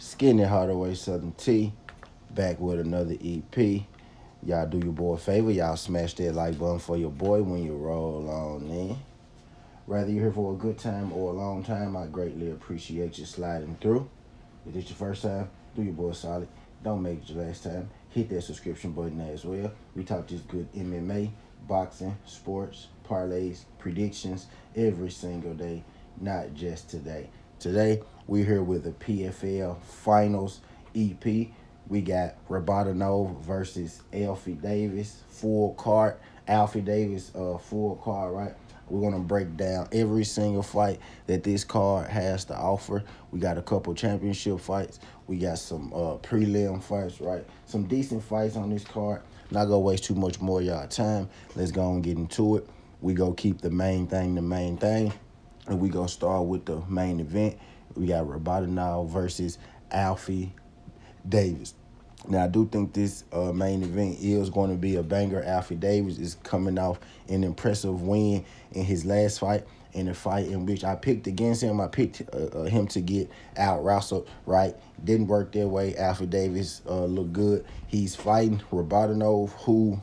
Skinny Hardaway Southern T, back with another EP. Y'all do your boy a favor. Y'all smash that like button for your boy when you roll on in. Whether you're here for a good time or a long time, I greatly appreciate you sliding through. If it's your first time, do your boy solid. Don't make it your last time. Hit that subscription button as well. We talk just good MMA, boxing, sports, parlays, predictions every single day, not just today. Today, we're here with the PFL Finals EP. We got Rabadanov versus Alfie Davis, full card. Alfie Davis, full card, right? We're going to break down every single fight that this card has to offer. We got a couple championship fights. We got some prelim fights, right? Some decent fights on this card. Not going to waste too much more of y'all time. Let's go and get into it. We go keep the main thing the main thing. And we going to start with the main event. We got Rabadanov versus Alfie Davis. Now, I do think this main event is going to be a banger. Alfie Davis is coming off an impressive win in his last fight, in a fight in which I picked against him. I picked him to get out wrestled, right? Didn't work that way. Alfie Davis looked good. He's fighting Rabadanov, who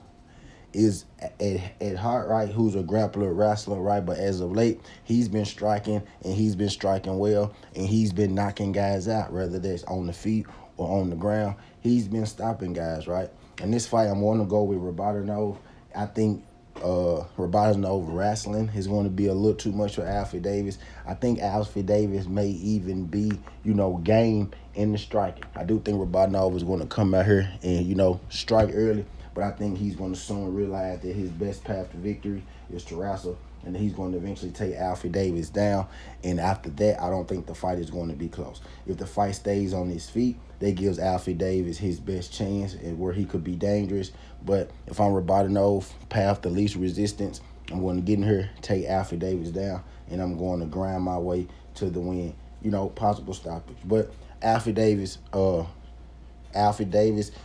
is at heart, right, who's a grappler, wrestler, right? But as of late, he's been striking, and he's been striking well, and he's been knocking guys out, whether that's on the feet or on the ground. He's been stopping guys, right? And this fight, I'm going to go with Rabadanov. I think Rabadanov wrestling is going to be a little too much for Alfie Davis. I think Alfie Davis may even be, game in the striking. I do think Rabadanov is going to come out here and, strike early. But I think he's going to soon realize that his best path to victory is to wrestle, and that he's going to eventually take Alfie Davis down. And after that, I don't think the fight is going to be close. If the fight stays on his feet, that gives Alfie Davis his best chance and where he could be dangerous. But if I'm Rabadanov, path the least resistance, I'm going to get in here, take Alfie Davis down, and I'm going to grind my way to the win. Possible stoppage. But Alfie Davis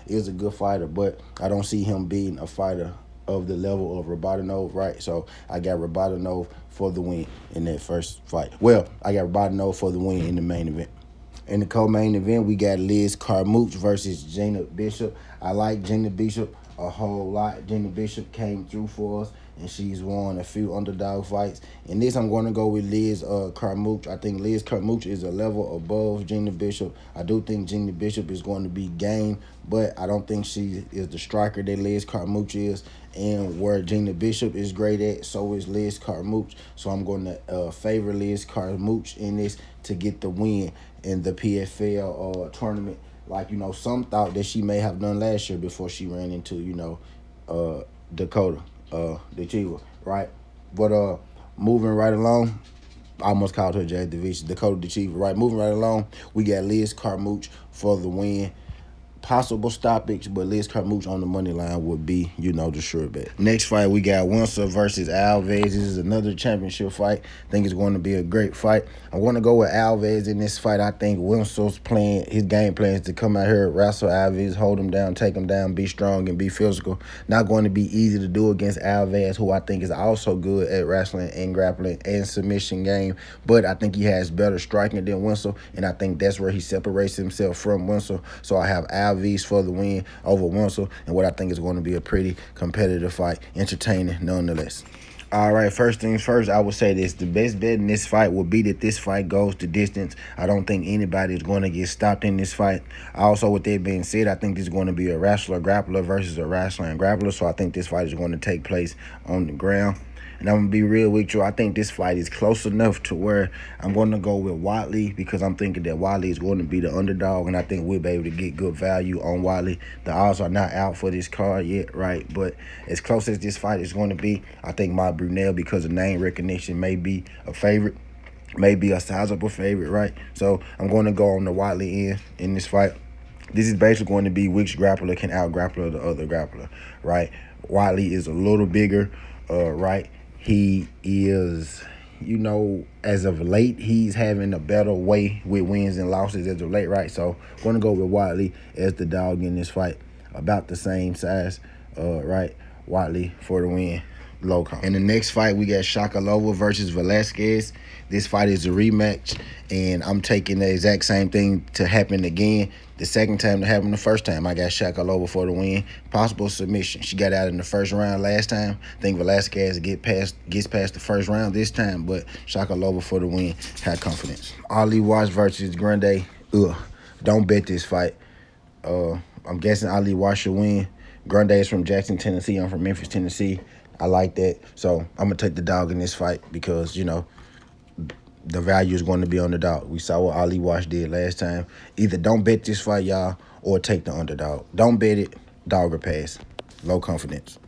is a good fighter, but I don't see him being a fighter of the level of Rabadanov, right? So I got Rabadanov for the win in that first fight. Well, I got Rabadanov for the win in the main event. In the co-main event, we got Liz Carmuch versus Gina Bishop. I like Gina Bishop a whole lot. Gina Bishop came through for us, and she's won a few underdog fights. In this, I'm going to go with Liz Carmuch. I think Liz Carmuch is a level above Gina Bishop. I do think Gina Bishop is going to be game, but I don't think she is the striker that Liz Carmuch is. And where Gina Bishop is great at, so is Liz Carmuch. So I'm going to favor Liz Carmuch in this to get the win in the PFL tournament. Like, some thought that she may have done last year before she ran into, Dakota, TWTea, right? But moving right along, I almost called her Jade Division, Dakota TWTea, right? Moving right along, we got Liz Carmuch for the win. Possible stoppage, but Liz Carmuch on the money line would be, the sure bet. Next fight, we got Winsor versus Alves. This is another championship fight. I think it's going to be a great fight. I'm going to go with Alves in this fight. I think Winsor's his game plan is to come out here, wrestle Alves, hold him down, take him down, be strong, and be physical. Not going to be easy to do against Alves, who I think is also good at wrestling and grappling and submission game. But I think he has better striking than Winsor, and I think that's where he separates himself from Winsor. So I have Alves for the win over Winsor, and what I think is going to be a pretty competitive fight, entertaining nonetheless. All right, first things first, I would say this. The best bet in this fight would be that this fight goes the distance. I don't think anybody is going to get stopped in this fight. Also, with that being said, I think this is going to be a wrestler-grappler versus a wrestler and grappler, so I think this fight is going to take place on the ground. And I'm going to be real with you. I think this fight is close enough to where I'm going to go with Watley, because I'm thinking that Watley is going to be the underdog, and I think we'll be able to get good value on Watley. The odds are not out for this card yet, right? But as close as this fight is going to be, I think my Brunel, because of name recognition, may be a favorite, may be a sizable favorite, right? So I'm going to go on the Watley end in this fight. This is basically going to be which grappler can out-grappler the other grappler, right? Watley is a little bigger, right? He is, as of late, he's having a better way with wins and losses as of late, right? So I'm going to go with Watley as the dog in this fight. About the same size, right? Watley for the win. low count. In the next fight, we got Shakalova versus Velasquez. This fight is a rematch, and I'm taking the exact same thing to happen again. The second time to happen the first time. I got Shakalova for the win. Possible submission. She got out in the first round last time. I think Velasquez gets past the first round this time, but Shakalova for the win. Have confidence. Alves versus Grande. Ugh. Don't bet this fight. I'm guessing Ali Wash should win. Grande is from Jackson, Tennessee. I'm from Memphis, Tennessee. I like that. So I'm going to take the dog in this fight because, you know, the value is going to be on the dog. We saw what Ali Wash did last time. Either don't bet this fight, y'all, or take the underdog. Don't bet it. Dog or pass. Low confidence.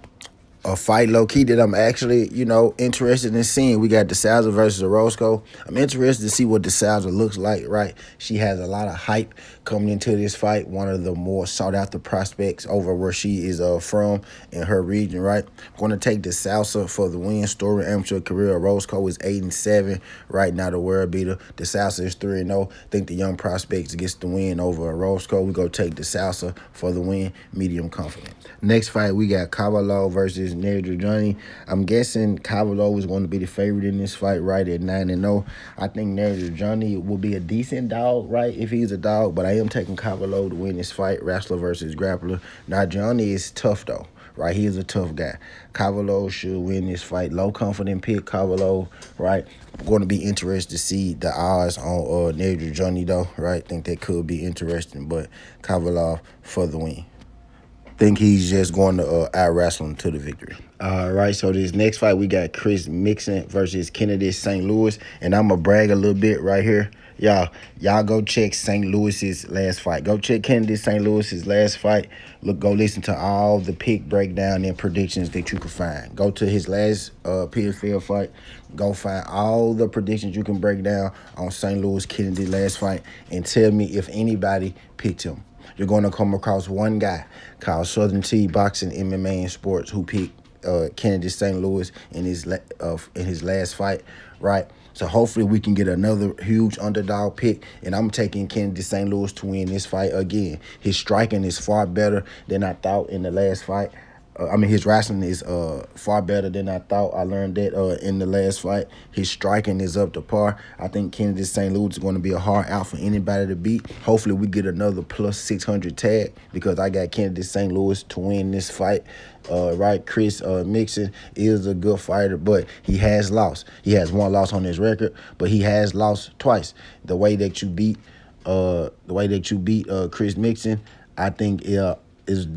A fight low-key that I'm actually, you know, interested in seeing. We got Dazza versus Rosaco. I'm interested to see what Dazza looks like, right? She has a lot of hype coming into this fight. One of the more sought-after prospects over where she is from in her region, right? I'm going to take Dazza for the win. Story amateur career. Rosaco is 8-7 right now, the world beater. Dazza is 3-0. I think the young prospects gets the win over Rosaco. We go take Dazza for the win. Medium confidence. Next fight, we got Cavallo versus Johnny. I'm guessing Cavallo is going to be the favorite in this fight, right, at 9-0. I think Johnny will be a decent dog, right, if he's a dog, but I am taking Cavallo to win this fight, wrestler versus grappler. Now, Johnny is tough, though, right? He is a tough guy. Cavallo should win this fight. Low confident pick, Cavallo, right? I'm going to be interested to see the odds on Johnny, though, right? Think that could be interesting, but Cavallo for the win. Think he's just going to out-wrestle him to the victory. All right, so this next fight, we got Mixon versus Kennedy St. Louis, and I'm going to brag a little bit right here. Y'all go check St. Louis's last fight. Go check Kennedy St. Louis's last fight. Go listen to all the pick breakdown and predictions that you can find. Go to his last PFL fight. Go find all the predictions you can break down on St. Louis Kennedy last fight and tell me if anybody picked him. You're going to come across one guy called TWTea Boxing-MMA and Sports who picked Kennedy St. Louis in his last fight, right? So hopefully we can get another huge underdog pick, and I'm taking Kennedy St. Louis to win this fight again. His striking is far better than I thought in the last fight. His wrestling is far better than I thought. I learned that in the last fight. His striking is up to par. I think Kennedy St. Louis is going to be a hard out for anybody to beat. Hopefully we get another plus 600 tag because I got Kennedy St. Louis to win this fight. Right, Mixon is a good fighter, but he has lost. He has one loss on his record, but he has lost twice. The way that you beat Chris Mixon, I think is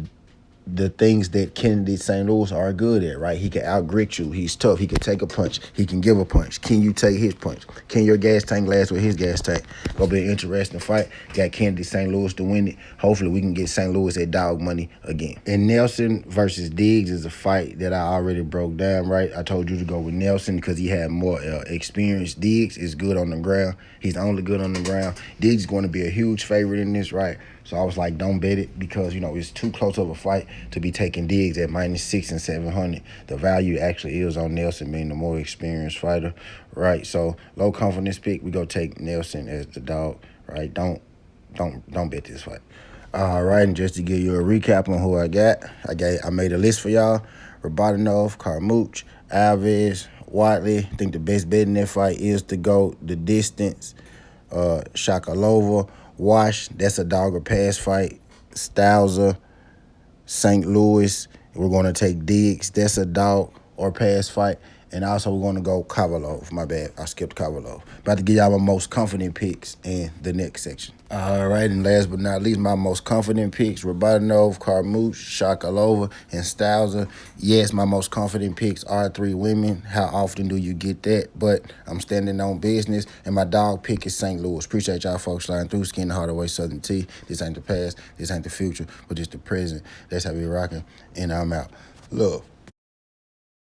the things that Kennedy St. Louis are good at, right? He can out-grit you. He's tough. He can take a punch. He can give a punch. Can you take his punch? Can your gas tank last with his gas tank? Gonna be an interesting fight. Got Kennedy St. Louis to win it. Hopefully we can get St. Louis at dog money again. And Nelson versus Diggs is a fight that I already broke down, right? I told you to go with Nelson because he had more experience. Diggs is good on the ground. He's only good on the ground. Diggs is going to be a huge favorite in this, right? So I was like, don't bet it because, you know, it's too close of a fight to be taking Diggs at -6 and 700. The value actually is on Nelson being the more experienced fighter, right? So low confidence pick, we go take Nelson as the dog, right? Don't bet this fight. All right, and just to give you a recap on who I made a list for y'all. Rabadanov, Carmuch, Alves, Watley. I think the best bet in that fight is to go the distance. Shakalova, Wash, that's a dog or pass fight. Dazza, St. Louis, we're going to take Diggs, that's a dog or pass fight. And also we're going to go Cavallo. My bad, I skipped Cavallo. About to give y'all my most confident picks in the next section. All right, and last but not least, my most confident picks, Rabadanov, Carmuch, Shakalova, and Dazza. Yes, my most confident picks are 3 women. How often do you get that? But I'm standing on business, and my dog pick is St. Louis. Appreciate y'all folks sliding through. Skin the Heart Away Southern Tea. This ain't the past, this ain't the future, but just the present. That's how we rocking, and I'm out. Love.